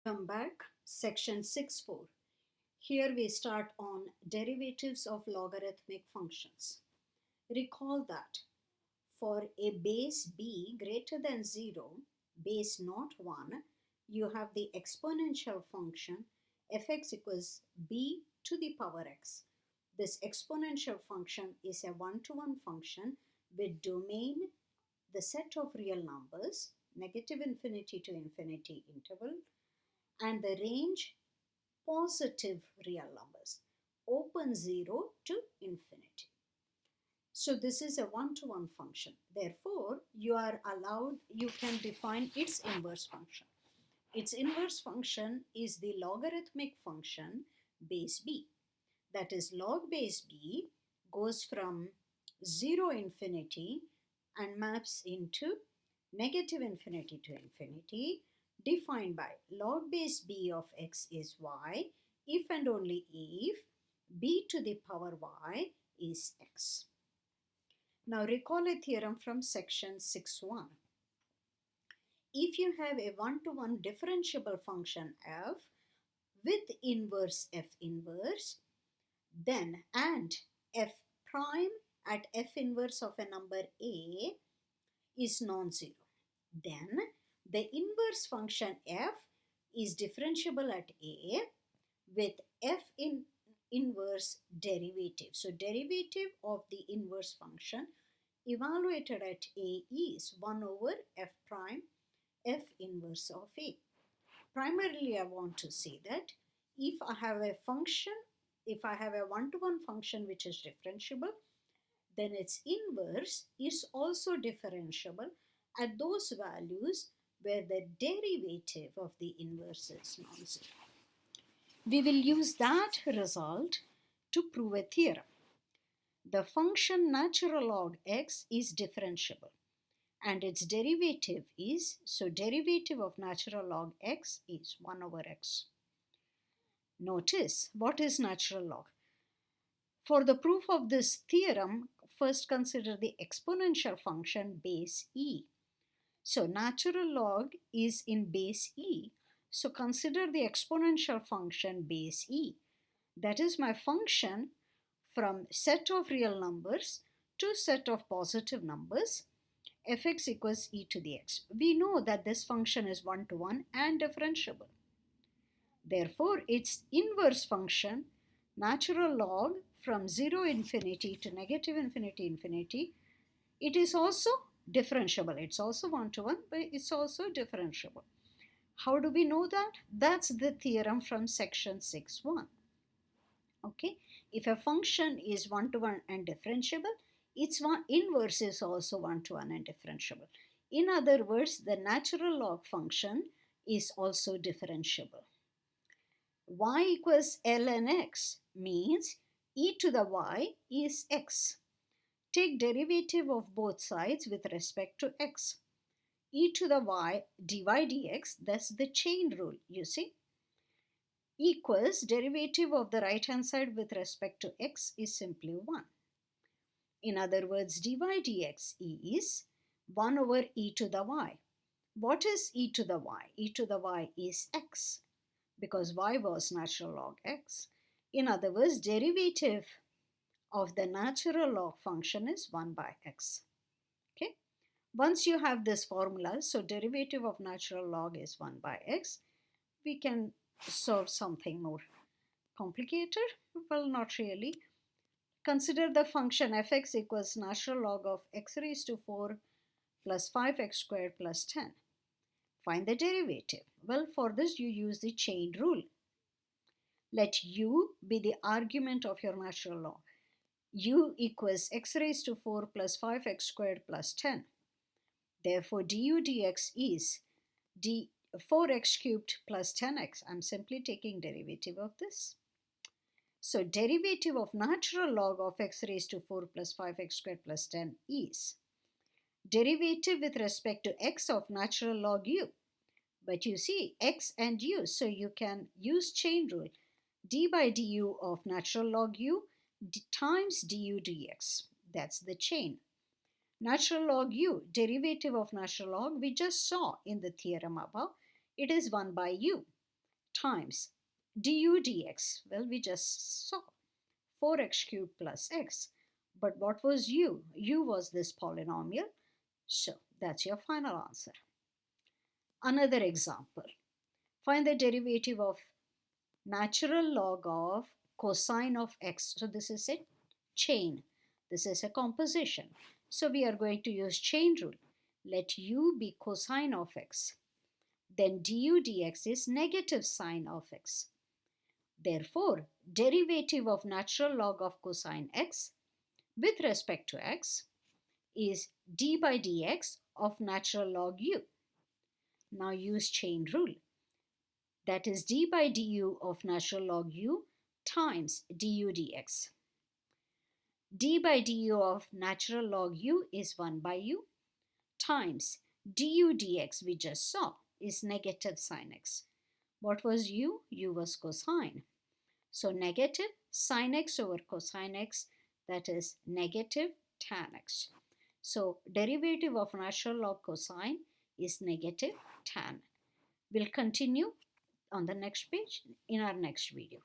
Welcome back, section 6.4. Here we start on derivatives of logarithmic functions. Recall that for a base b greater than 0, base not 1, you have the exponential function fx equals b to the power x. This exponential function is a one-to-one function with domain the set of real numbers, negative infinity to infinity interval, and the range positive real numbers, open 0 to infinity. So this is a one-to-one function. Therefore, you can define its inverse function. Its inverse function is the logarithmic function base b. That is, log base b goes from 0 infinity and maps into negative infinity to infinity, defined by log base b of x is y if and only if b to the power y is x. Now recall a theorem from section 6.1. If you have a one-to-one differentiable function f with inverse f inverse, then and f prime at f inverse of a number a is non-zero, then the inverse function f is differentiable at a with f inverse derivative. So derivative of the inverse function evaluated at a is 1 over f prime f inverse of a. Primarily, I want to say that if I have a one-to-one function which is differentiable, then its inverse is also differentiable at those values where the derivative of the inverse is non-zero. We will use that result to prove a theorem. The function natural log x is differentiable and its derivative is, so derivative of natural log x is 1 over x. Notice, what is natural log? For the proof of this theorem, first consider the exponential function base e. So natural log is in base e. So consider the exponential function base e. That is my function from set of real numbers to set of positive numbers, fx equals e to the x. We know that this function is one-to-one and differentiable. Therefore, its inverse function, natural log from 0 infinity to negative infinity infinity, it is also differentiable. It's also one-to-one, but it's also differentiable. How do we know that? That's the theorem from section 6.1. Okay, if a function is one-to-one and differentiable, its inverse is also one-to-one and differentiable. In other words, the natural log function is also differentiable. Y equals ln x means e to the y is x. Take derivative of both sides with respect to x. E to the y dy dx, that's the chain rule, you see, equals derivative of the right hand side with respect to x is simply 1. In other words, dy dx is 1 over e to the y. What is e to the y? E to the y is x, because y was natural log x. In other words, derivative of the natural log function is 1 by x. Okay. Once you have this formula, so derivative of natural log is 1 by x, we can solve something more complicated. Well, not really. Consider the function fx equals natural log of x raised to 4 plus 5x squared plus 10. Find the derivative. Well, for this you use the chain rule. Let u be the argument of your natural log. U equals x raised to 4 plus 5x squared plus 10. Therefore, du dx is 4x cubed plus 10x. I'm simply taking derivative of this. So derivative of natural log of x raised to 4 plus 5x squared plus 10 is derivative with respect to x of natural log u. But you see x and u, so you can use chain rule. D by du of natural log u times du dx. That's the chain. Natural log u, derivative of natural log, we just saw in the theorem above, it is 1 by u. times du dx. Well, we just saw 4x cubed plus x. But what was u? U was this polynomial. So that's your final answer. Another example. Find the derivative of natural log of cosine of x. So this is a chain. This is a composition. So we are going to use chain rule. Let u be cosine of x. Then du dx is negative sine of x. Therefore, derivative of natural log of cosine x with respect to x is d by dx of natural log u. Now use chain rule. That is d by du of natural log u times du dx. D by du of natural log u is 1 by u times du dx we just saw is negative sine x. What was u? U was cosine. So negative sine x over cosine x, that is negative tan x. So derivative of natural log cosine is negative tan. We'll continue on the next page in our next video.